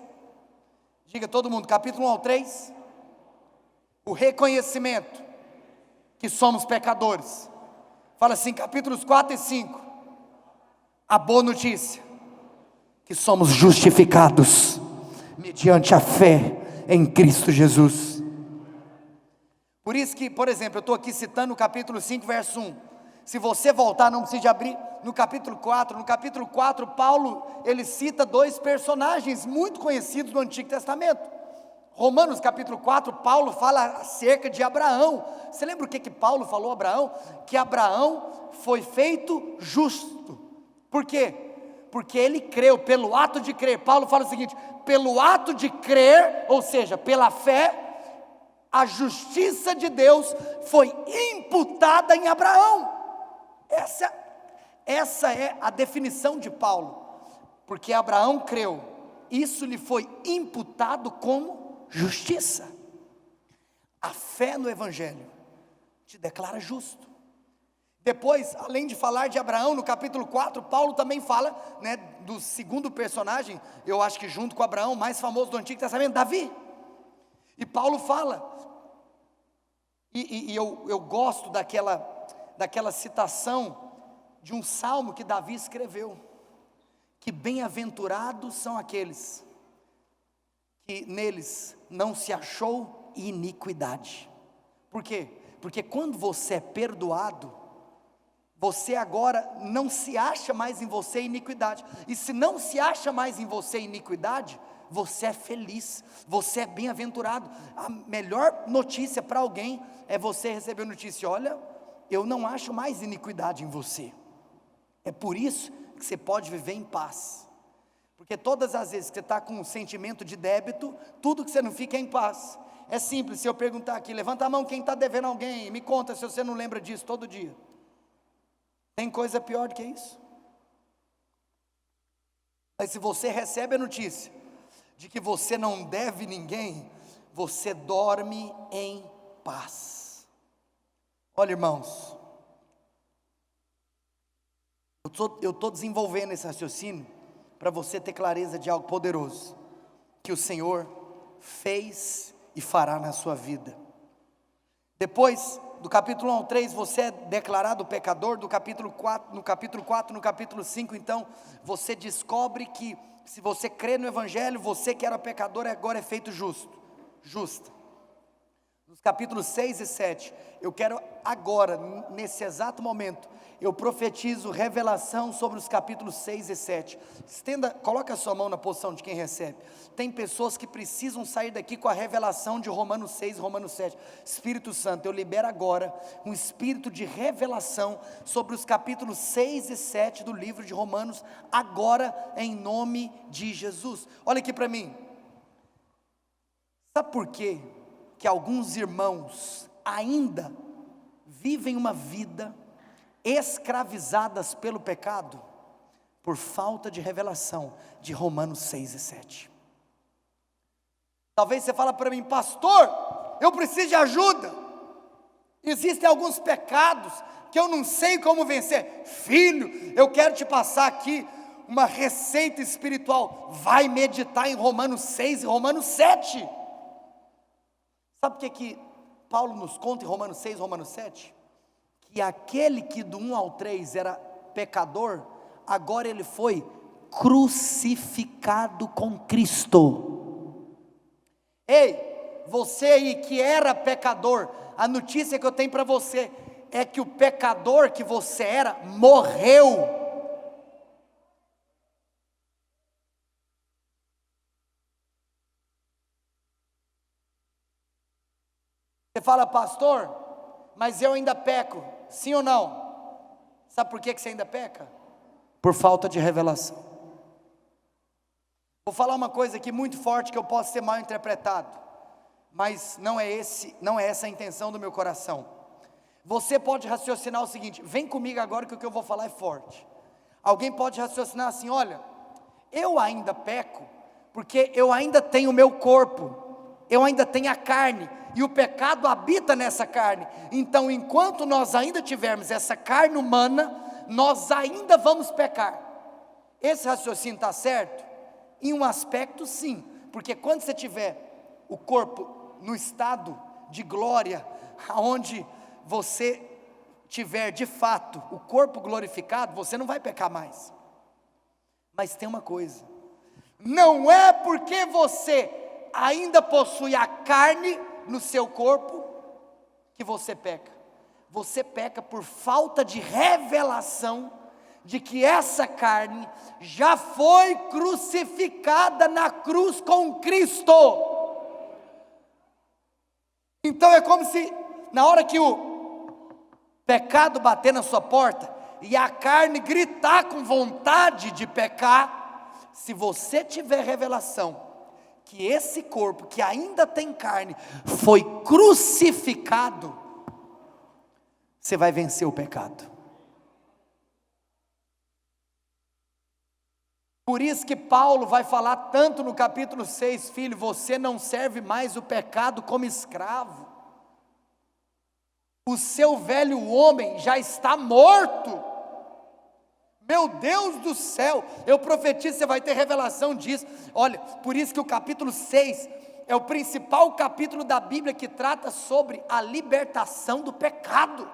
diga todo mundo, capítulo 1 ao 3, o reconhecimento que somos pecadores. Fala assim, capítulos 4 e 5, a boa notícia, que somos justificados, mediante a fé em Cristo Jesus. Por isso que, por exemplo, eu estou aqui citando o capítulo 5, verso 1. Se você voltar, não precisa abrir, no capítulo 4. No capítulo 4, Paulo, ele cita dois personagens muito conhecidos do Antigo Testamento. Romanos capítulo 4, Paulo fala acerca de Abraão. Você lembra o que Paulo falou a Abraão? Que Abraão foi feito justo. Por quê? Porque ele creu, pelo ato de crer. Paulo fala o seguinte: pelo ato de crer, ou seja, pela fé, a justiça de Deus foi imputada em Abraão. Essa é a definição de Paulo. Porque Abraão creu, isso lhe foi imputado como justiça. A fé no Evangelho te declara justo. Depois, além de falar de Abraão, no capítulo 4, Paulo também fala, do segundo personagem, eu acho que junto com Abraão, mais famoso do Antigo Testamento, Davi. E Paulo fala, e eu gosto daquela citação de um salmo que Davi escreveu, que bem-aventurados são aqueles que neles não se achou iniquidade. Por quê? Porque quando você é perdoado, você agora não se acha mais em você iniquidade, e se não se acha mais em você iniquidade, você é feliz, você é bem-aventurado. A melhor notícia para alguém é você receber a notícia: olha, eu não acho mais iniquidade em você. É por isso que você pode viver em paz, porque todas as vezes que você está com um sentimento de débito, tudo que você não fica é em paz. É simples, se eu perguntar aqui, levanta a mão quem está devendo alguém, me conta se você não lembra disso todo dia. Tem coisa pior do que isso? Mas se você recebe a notícia de que você não deve ninguém, você dorme em paz. Olha, irmãos, eu estou desenvolvendo esse raciocínio para você ter clareza de algo poderoso que o Senhor fez e fará na sua vida. Depois do capítulo 1 ao 3, você é declarado pecador. No capítulo 4, no capítulo 5, então, você descobre que se você crê no Evangelho, você que era pecador agora é feito justa. Nos capítulos 6 e 7, eu quero agora, nesse exato momento, eu profetizo revelação sobre os capítulos 6 e 7. Coloca a sua mão na posição de quem recebe. Tem pessoas que precisam sair daqui com a revelação de Romanos 6 e Romanos 7. Espírito Santo, eu libero agora um espírito de revelação sobre os capítulos 6 e 7 do livro de Romanos, agora em nome de Jesus. Olha aqui para mim. Sabe por quê que alguns irmãos ainda vivem uma vida escravizadas pelo pecado? Por falta de revelação de Romanos 6 e 7. Talvez você fale para mim: pastor, eu preciso de ajuda, existem alguns pecados que eu não sei como vencer. Filho, eu quero te passar aqui uma receita espiritual. Vai meditar em Romanos 6 e Romanos 7. Sabe o que Paulo nos conta em Romanos 6, Romanos 7, que aquele que do 1 ao 3 era pecador, agora ele foi crucificado com Cristo. Ei, você aí que era pecador, a notícia que eu tenho para você é que o pecador que você era morreu. Você fala, pastor, mas eu ainda peco, sim ou não? Sabe por que você ainda peca? Por falta de revelação. Vou falar uma coisa aqui muito forte que eu posso ser mal interpretado, mas não é essa a intenção do meu coração. Você pode raciocinar o seguinte, vem comigo agora que o que eu vou falar é forte. Alguém pode raciocinar assim, olha, eu ainda peco, porque eu ainda tenho o meu corpo, eu ainda tenho a carne, e o pecado habita nessa carne, então enquanto nós ainda tivermos essa carne humana, nós ainda vamos pecar. Esse raciocínio está certo? Em um aspecto sim, porque quando você tiver o corpo no estado de glória, onde você tiver de fato o corpo glorificado, você não vai pecar mais. Mas tem uma coisa, não é porque você ainda possui a carne no seu corpo que você peca por falta de revelação de que essa carne já foi crucificada na cruz com Cristo. Então é como se na hora que o pecado bater na sua porta e a carne gritar com vontade de pecar, se você tiver revelação que esse corpo que ainda tem carne foi crucificado, você vai vencer o pecado. Por isso que Paulo vai falar tanto no capítulo 6, filho, você não serve mais o pecado como escravo, o seu velho homem já está morto. Meu Deus do céu, eu profetizo, você vai ter revelação disso. Olha, por isso que o capítulo 6 é o principal capítulo da Bíblia que trata sobre a libertação do pecado.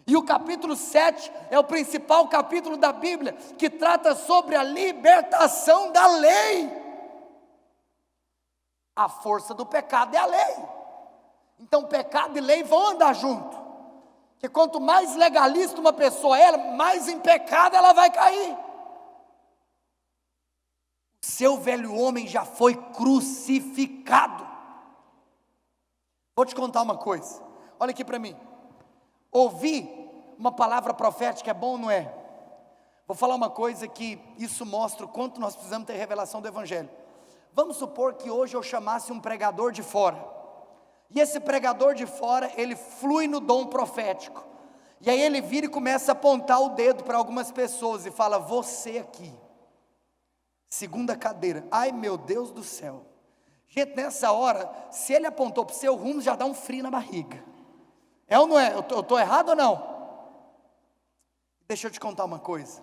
E o capítulo 7 é o principal capítulo da Bíblia que trata sobre a libertação da lei. A força do pecado é a lei. Então pecado e lei vão andar junto. Porque quanto mais legalista uma pessoa é, mais em pecado ela vai cair. Seu velho homem já foi crucificado. Vou te contar uma coisa, olha aqui para mim. Ouvir uma palavra profética é bom ou não é? Vou falar uma coisa que isso mostra o quanto nós precisamos ter revelação do Evangelho. Vamos supor que hoje eu chamasse um pregador de fora. E esse pregador de fora, ele flui no dom profético. E aí ele vira e começa a apontar o dedo para algumas pessoas e fala, você aqui, segunda cadeira, ai meu Deus do céu. Gente, nessa hora, se ele apontou para o seu rumo, já dá um frio na barriga. É ou não é? Eu estou errado ou não? Deixa eu te contar uma coisa.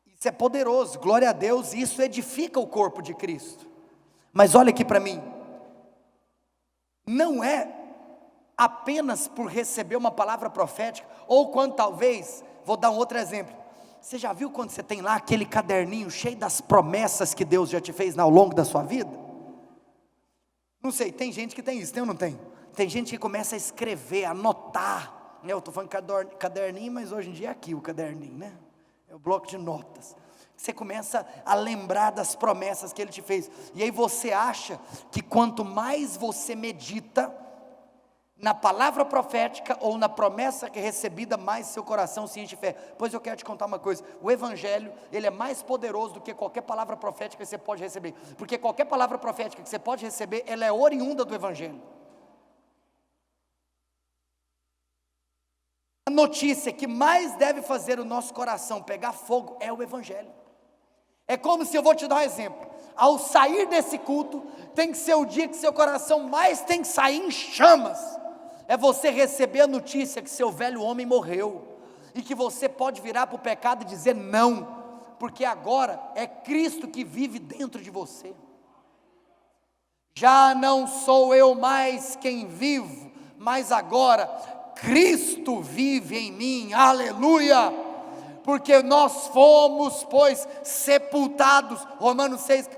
Isso é poderoso, glória a Deus, e isso edifica o corpo de Cristo. Mas olha aqui para mim. Não é apenas por receber uma palavra profética, ou quando talvez, vou dar um outro exemplo, você já viu quando você tem lá aquele caderninho cheio das promessas que Deus já te fez ao longo da sua vida? Não sei, tem gente que tem isso, tem ou não tem? Tem gente que começa a escrever, a anotar, né? Eu estou falando caderninho, mas hoje em dia é aqui o caderninho, né? É o bloco de notas. Você começa a lembrar das promessas que Ele te fez, e aí você acha que quanto mais você medita na palavra profética ou na promessa que é recebida, mais seu coração se enche de fé. Pois eu quero te contar uma coisa, o Evangelho, ele é mais poderoso do que qualquer palavra profética que você pode receber, porque qualquer palavra profética que você pode receber, ela é oriunda do Evangelho. A notícia que mais deve fazer o nosso coração pegar fogo é o Evangelho. É como se, eu vou te dar um exemplo, ao sair desse culto, tem que ser o dia que seu coração mais tem que sair em chamas, é você receber a notícia que seu velho homem morreu, e que você pode virar para o pecado e dizer não, porque agora é Cristo que vive dentro de você. Já não sou eu mais quem vivo, mas agora Cristo vive em mim, aleluia, porque nós fomos, pois, sepultados, Romanos 6,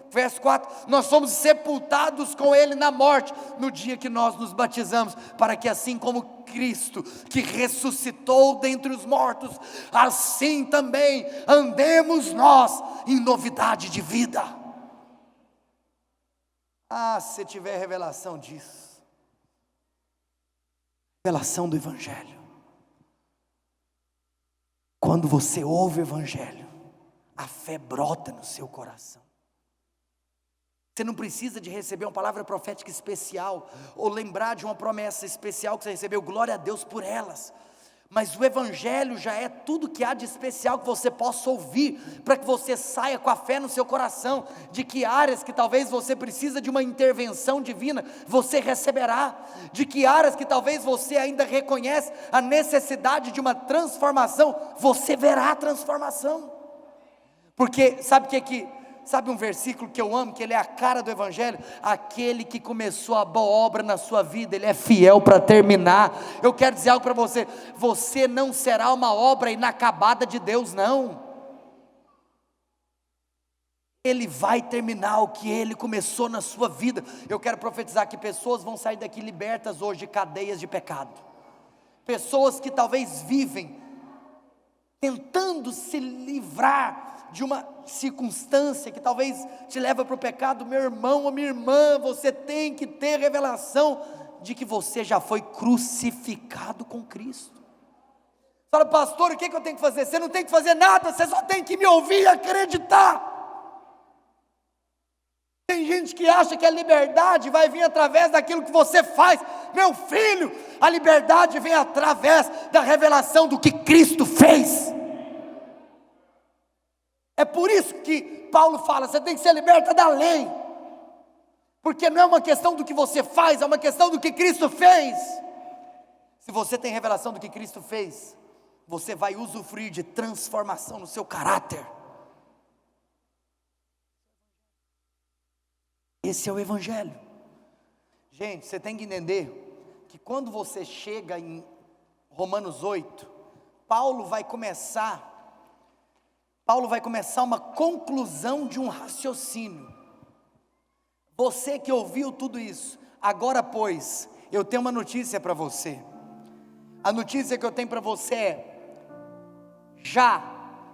verso 4, nós somos sepultados com Ele na morte, no dia que nós nos batizamos, para que assim como Cristo, que ressuscitou dentre os mortos, assim também andemos nós em novidade de vida. Se você tiver revelação disso, revelação do Evangelho, quando você ouve o Evangelho, a fé brota no seu coração. Você não precisa de receber uma palavra profética especial, ou lembrar de uma promessa especial que você recebeu, glória a Deus por elas. Mas o Evangelho já é tudo que há de especial que você possa ouvir, para que você saia com a fé no seu coração, de que áreas que talvez você precisa de uma intervenção divina, você receberá, de que áreas que talvez você ainda reconhece a necessidade de uma transformação, você verá a transformação, porque sabe sabe um versículo que eu amo, que ele é a cara do Evangelho? Aquele que começou a boa obra na sua vida, ele é fiel para terminar. Eu quero dizer algo para você: você não será uma obra inacabada de Deus, não. Ele vai terminar o que Ele começou na sua vida. Eu quero profetizar que pessoas vão sair daqui libertas hoje de cadeias de pecado. Pessoas que talvez vivem tentando se livrar de uma circunstância que talvez te leva para o pecado. Meu irmão ou minha irmã, você tem que ter revelação de que você já foi crucificado com Cristo. Fala, pastor, o que eu tenho que fazer? Você não tem que fazer nada, você só tem que me ouvir e acreditar. Tem gente que acha que a liberdade vai vir através daquilo que você faz. Meu filho, a liberdade vem através da revelação do que Cristo fez. É por isso que Paulo fala, você tem que ser liberta da lei, porque não é uma questão do que você faz, é uma questão do que Cristo fez. Se você tem revelação do que Cristo fez, você vai usufruir de transformação no seu caráter. Esse é o Evangelho. Gente, você tem que entender que quando você chega em Romanos 8, Paulo vai começar uma conclusão de um raciocínio. Você que ouviu tudo isso, agora pois, eu tenho uma notícia para você. A notícia que eu tenho para você é: já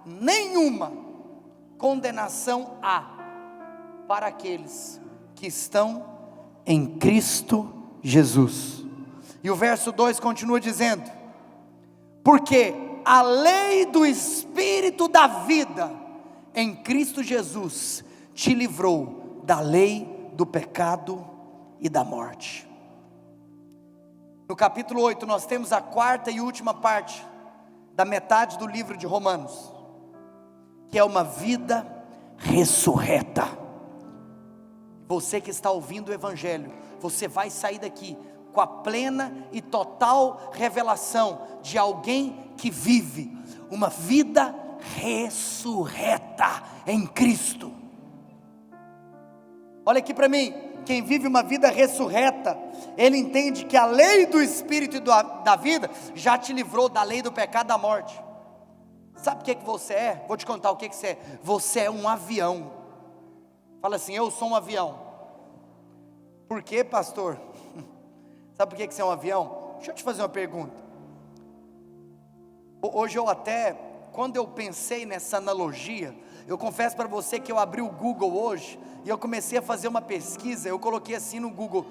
nenhuma condenação há para aqueles que estão em Cristo Jesus. E o verso 2 continua dizendo: porque a lei do Espírito da vida em Cristo Jesus te livrou da lei do pecado e da morte. No capítulo 8 nós temos a quarta e última parte da metade do livro de Romanos, que é uma vida ressurreta. Você que está ouvindo o Evangelho, você vai sair daqui com a plena e total revelação de alguém que vive uma vida ressurreta em Cristo. Olha aqui para mim, quem vive uma vida ressurreta, ele entende que a lei do Espírito e da vida já te livrou da lei do pecado e da morte. Sabe o que você é? Vou te contar o que você é. Você é um avião. Fala assim: eu sou um avião. Por quê, pastor? Sabe por que você é um avião? Deixa eu te fazer uma pergunta. Hoje quando eu pensei nessa analogia, eu confesso para você que eu abri o Google hoje, e eu comecei a fazer uma pesquisa. Eu coloquei assim no Google: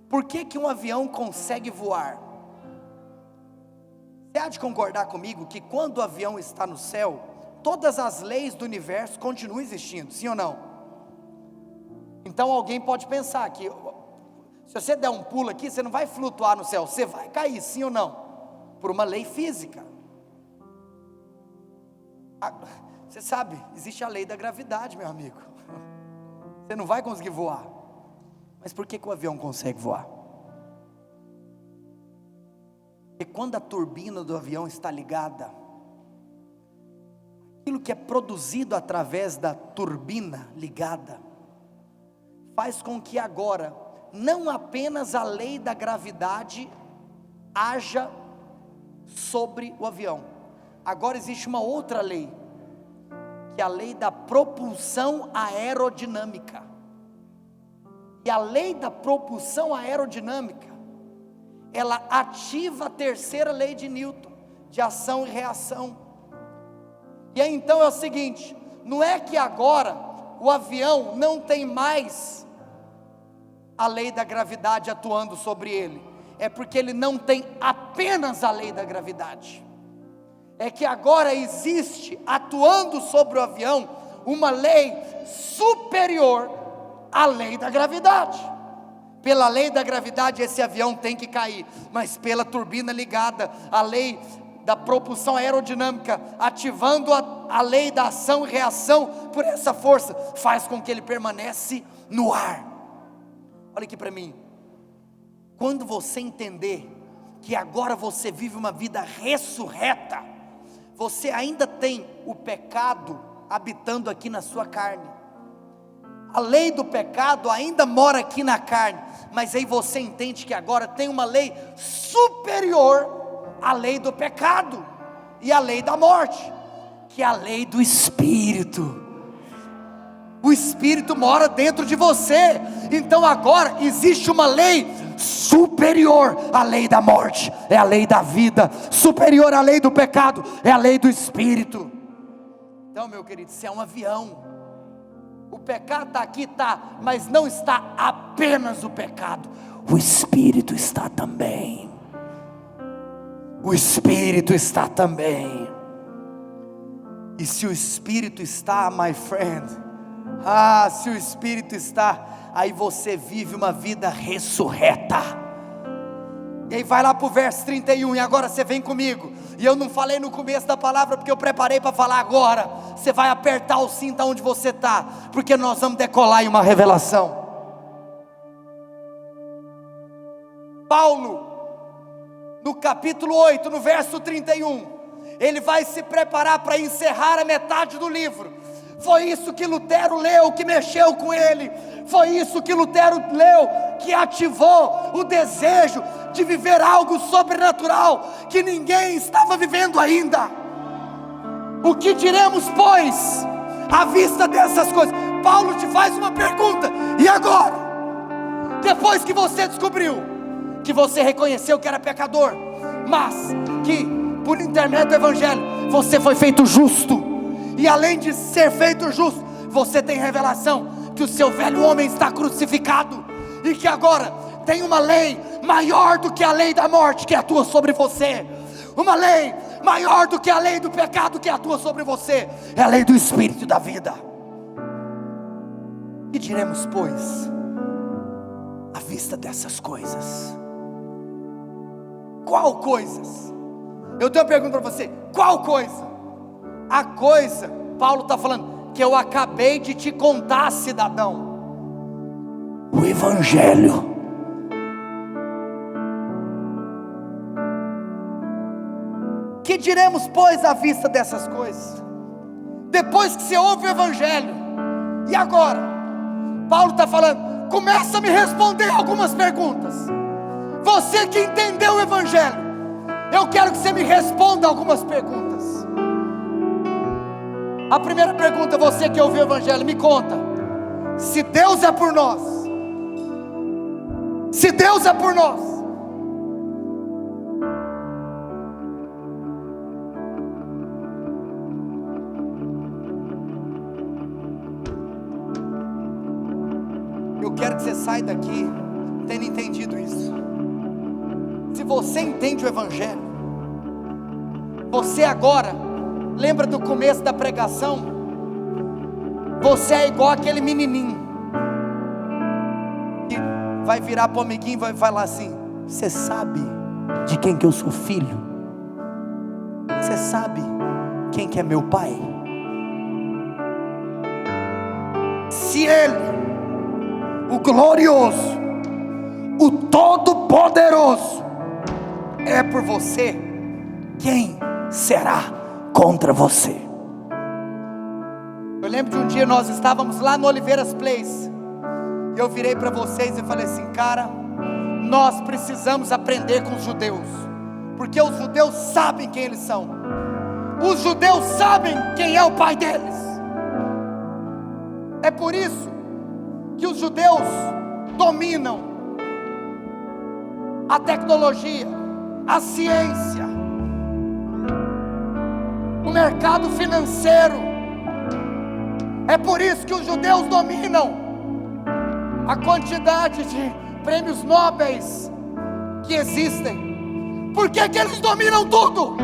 por que um avião consegue voar? Você há de concordar comigo que quando o avião está no céu, todas as leis do universo continuam existindo, sim ou não? Então alguém pode pensar que se você der um pulo aqui, você não vai flutuar no céu, você vai cair, sim ou não? Por uma lei física. Você sabe, existe a lei da gravidade, meu amigo. Você não vai conseguir voar. Mas por que o avião consegue voar? Porque quando a turbina do avião está ligada, aquilo que é produzido através da turbina ligada, faz com que agora não apenas a lei da gravidade haja sobre o avião. Agora existe uma outra lei, que é a lei da propulsão aerodinâmica. E a lei da propulsão aerodinâmica, ela ativa a terceira lei de Newton, de ação e reação. E aí então é o seguinte, não é que agora o avião não tem mais a lei da gravidade atuando sobre ele, é porque ele não tem apenas a lei da gravidade, é que agora existe atuando sobre o avião uma lei superior à lei da gravidade. Pela lei da gravidade esse avião tem que cair, mas pela turbina ligada, a lei da propulsão aerodinâmica ativando a lei da ação e reação por essa força, faz com que ele permanece no ar. Olha aqui para mim, quando você entender que agora você vive uma vida ressurreta, você ainda tem o pecado habitando aqui na sua carne, a lei do pecado ainda mora aqui na carne, mas aí você entende que agora tem uma lei superior à lei do pecado e à lei da morte, que é a lei do Espírito. O Espírito mora dentro de você, então agora existe uma lei superior à lei da morte, é a lei da vida, superior à lei do pecado, é a lei do Espírito. Então, meu querido, isso é um avião. O pecado está aqui, está, mas não está apenas o pecado, o Espírito está também. O Espírito está também. E se o Espírito está, my friend, se o Espírito está, aí você vive uma vida ressurreta. E aí vai lá para o verso 31, e agora você vem comigo. E eu não falei no começo da palavra, porque eu preparei para falar agora. Você vai apertar o cinto onde você está, porque nós vamos decolar em uma revelação. Paulo, no capítulo 8, no verso 31, ele vai se preparar para encerrar a metade do livro. Foi isso que Lutero leu, que mexeu com ele. Foi isso que Lutero leu, que ativou o desejo de viver algo sobrenatural, que ninguém estava vivendo ainda. O que diremos, pois, à vista dessas coisas? Paulo te faz uma pergunta, e agora? Depois que você descobriu, que você reconheceu que era pecador, mas que por intermédio do Evangelho, você foi feito justo. E além de ser feito justo, você tem revelação que o seu velho homem está crucificado, e que agora tem uma lei maior do que a lei da morte que atua sobre você, uma lei maior do que a lei do pecado que atua sobre você, é a lei do Espírito da vida. Que diremos, pois, à vista dessas coisas? Qual coisas? Eu tenho uma pergunta para você, qual coisa? A coisa, Paulo está falando, que eu acabei de te contar, cidadão, o Evangelho. Que diremos, pois, à vista dessas coisas? Depois que você ouve o Evangelho, e agora? Paulo está falando, começa a me responder algumas perguntas. Você que entendeu o Evangelho, eu quero que você me responda algumas perguntas. A primeira pergunta, você que ouviu o Evangelho, me conta, se Deus é por nós, se Deus é por nós, eu quero que você saia daqui tendo entendido isso. Se você entende o Evangelho, você agora, lembra do começo da pregação? Você é igual aquele menininho que vai virar para o amiguinho e vai falar assim: você sabe de quem que eu sou filho? Você sabe quem que é meu pai? Se Ele, o glorioso, o todo-poderoso, é por você, quem será contra você? Eu lembro de um dia nós estávamos lá no Oliveiras Place, eu virei para vocês e falei assim: cara, nós precisamos aprender com os judeus, porque os judeus sabem quem eles são, os judeus sabem quem é o pai deles. É por isso que os judeus dominam a tecnologia, a ciência, o mercado financeiro. É por isso que os judeus dominam a quantidade de prêmios nobres que existem. Por que que eles dominam tudo?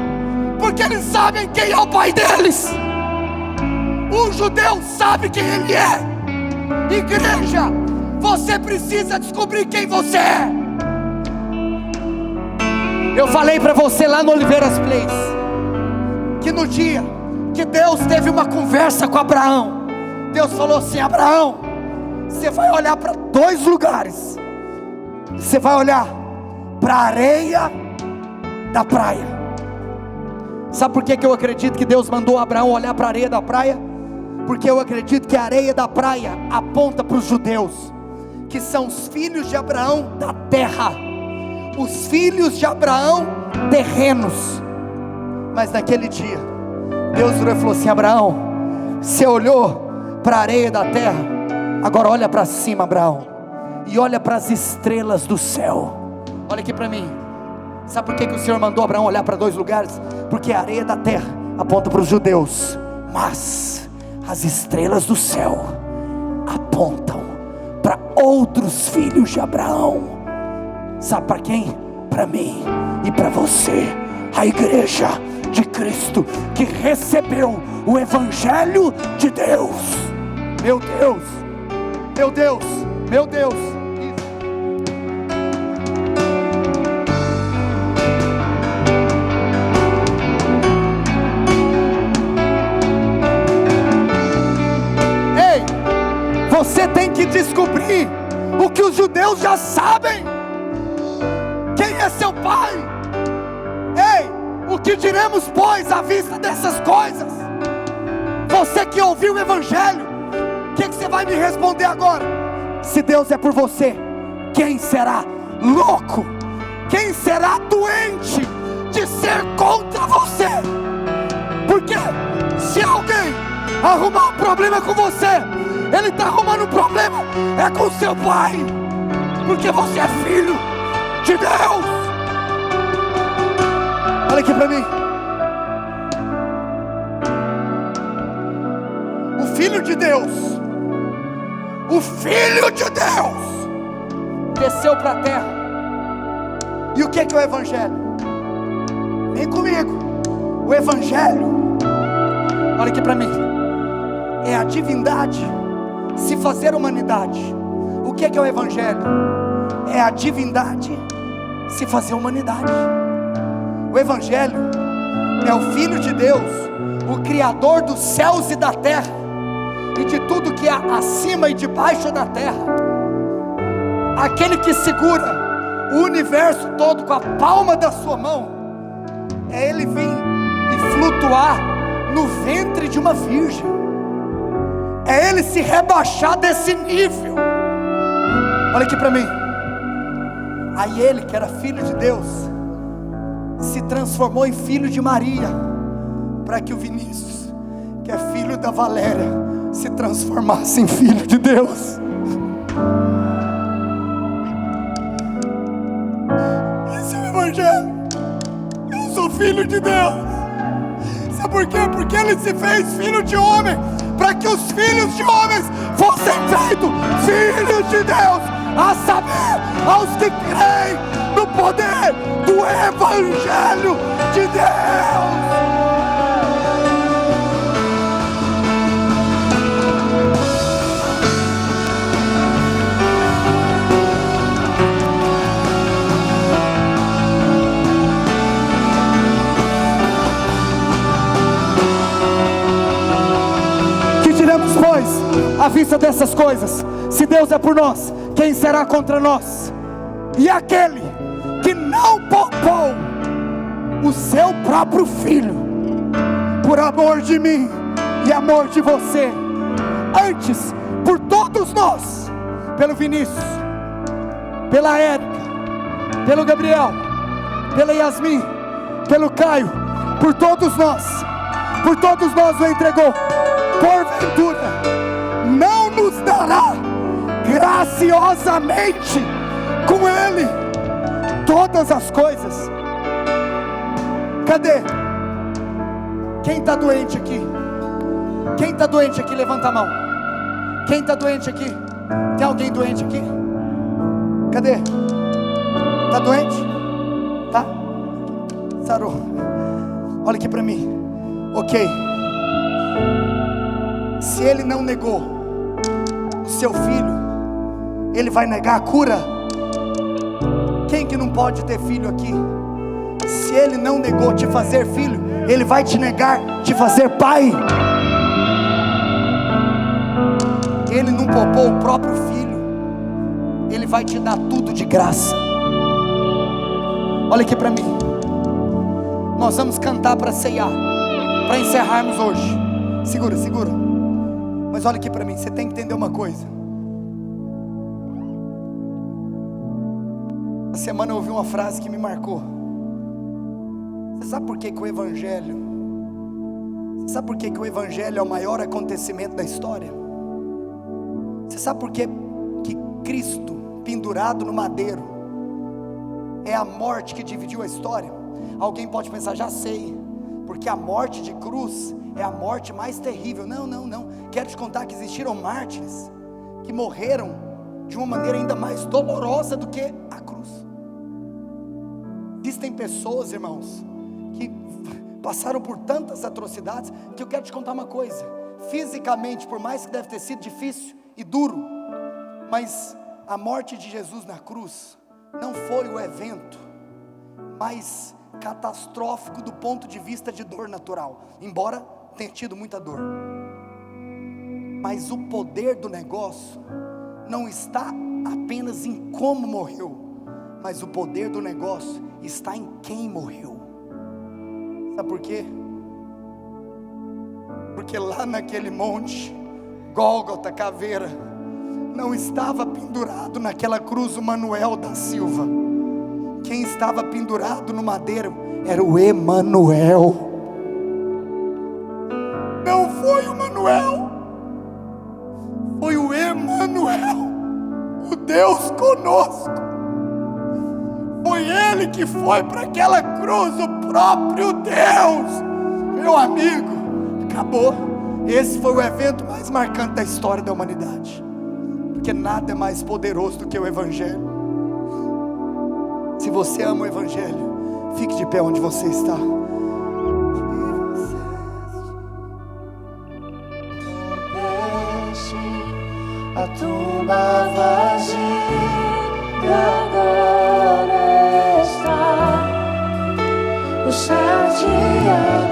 Porque eles sabem quem é o pai deles. O judeu sabe quem ele é. Igreja, você precisa descobrir quem você é. Eu falei para você lá no Oliveiras Place que no dia que Deus teve uma conversa com Abraão, Deus falou assim: Abraão, você vai olhar para dois lugares. Você vai olhar para a areia da praia. Sabe por que eu acredito que Deus mandou Abraão olhar para a areia da praia? Porque eu acredito que a areia da praia aponta para os judeus, que são os filhos de Abraão da terra, os filhos de Abraão terrenos. Mas naquele dia Deus virou e falou assim: Abraão, você olhou para a areia da terra, agora olha para cima, Abraão, e olha para as estrelas do céu. Olha aqui para mim. Sabe por que o Senhor mandou Abraão olhar para dois lugares? Porque a areia da terra aponta para os judeus, mas as estrelas do céu apontam para outros filhos de Abraão. Sabe para quem? Para mim e para você, a igreja de Cristo, que recebeu o Evangelho de Deus. Meu Deus, meu Deus, meu Deus. Ei, você tem que descobrir o que os judeus já sabem: quem é seu pai. Ei, o que diremos, pois, à vista dessas coisas? Você que ouviu o Evangelho, o que você vai me responder agora? Se Deus é por você, quem será louco? Quem será doente de ser contra você? Porque se alguém arrumar um problema com você, ele está arrumando um problema com seu pai, porque você é filho de Deus. Olha aqui para mim. O Filho de Deus, o Filho de Deus desceu para a terra. E o que é o Evangelho? Vem comigo. O Evangelho, olha aqui para mim, é a divindade se fazer humanidade. O que é o Evangelho? É a divindade se fazer humanidade. O Evangelho é o Filho de Deus, o Criador dos céus e da terra, e de tudo que há acima e debaixo da terra, aquele que segura o universo todo com a palma da sua mão. É Ele vir e flutuar no ventre de uma virgem. É Ele se rebaixar desse nível. Olha aqui para mim. Aí Ele, que era Filho de Deus, se transformou em filho de Maria, para que o Vinícius, que é filho da Valéria, se transformasse em filho de Deus. Esse é o Evangelho. Eu sou filho de Deus. Sabe por quê? Porque Ele se fez filho de homem, para que os filhos de homens fossem feitos filhos de Deus, a saber, aos que creem no poder do Evangelho de Deus. Que diremos, pois, à vista dessas coisas? Se Deus é por nós, quem será contra nós? E aquele que não poupou o seu próprio filho, por amor de mim e amor de você, antes por todos nós pelo Vinícius, pela Érica, pelo Gabriel, pela Yasmin, pelo Caio, por todos nós o entregou. Porventura não nos dará graciosamente com Ele todas as coisas? Cadê? Quem está doente aqui? Quem está doente aqui? Levanta a mão. Quem está doente aqui? Tem alguém doente aqui? Cadê? Está doente? Tá? Sarou. Olha aqui para mim. Ok. Se Ele não negou o seu filho, Ele vai negar a cura? Quem que não pode ter filho aqui? Se Ele não negou te fazer filho, Ele vai te negar te fazer pai. Ele não poupou o próprio filho, Ele vai te dar tudo de graça. Olha aqui para mim. Nós vamos cantar para ceiar, para encerrarmos hoje. Segura. Mas olha aqui para mim, você tem que entender uma coisa. Essa semana eu ouvi uma frase que me marcou. Você sabe por que o Evangelho? Você sabe por que o Evangelho é o maior acontecimento da história? Você sabe por que Cristo pendurado no madeiro é a morte que dividiu a história? Alguém pode pensar, já sei, porque a morte de cruz é a morte mais terrível. Não. Quero te contar que existiram mártires que morreram de uma maneira ainda mais dolorosa do que a cruz. Existem pessoas, irmãos, que passaram por tantas atrocidades, que eu quero te contar uma coisa. Fisicamente, por mais que deve ter sido difícil e duro, mas a morte de Jesus na cruz não foi o evento mais catastrófico do ponto de vista de dor natural, embora tenha tido muita dor. Mas o poder do negócio não está apenas em como morreu, mas o poder do negócio está em quem morreu. Sabe por quê? Porque lá naquele monte, Gólgota, caveira, não estava pendurado naquela cruz o Manuel da Silva. Quem estava pendurado no madeiro era o Emanuel. Não foi o Manuel, foi o Emanuel, o Deus conosco. Foi Ele que foi para aquela cruz, o próprio Deus. Meu amigo, acabou. Esse foi o evento mais marcante da história da humanidade, porque nada é mais poderoso do que o Evangelho. Se você ama o Evangelho, fique de pé onde você está. A tumba vazia agora está, o céu te ama.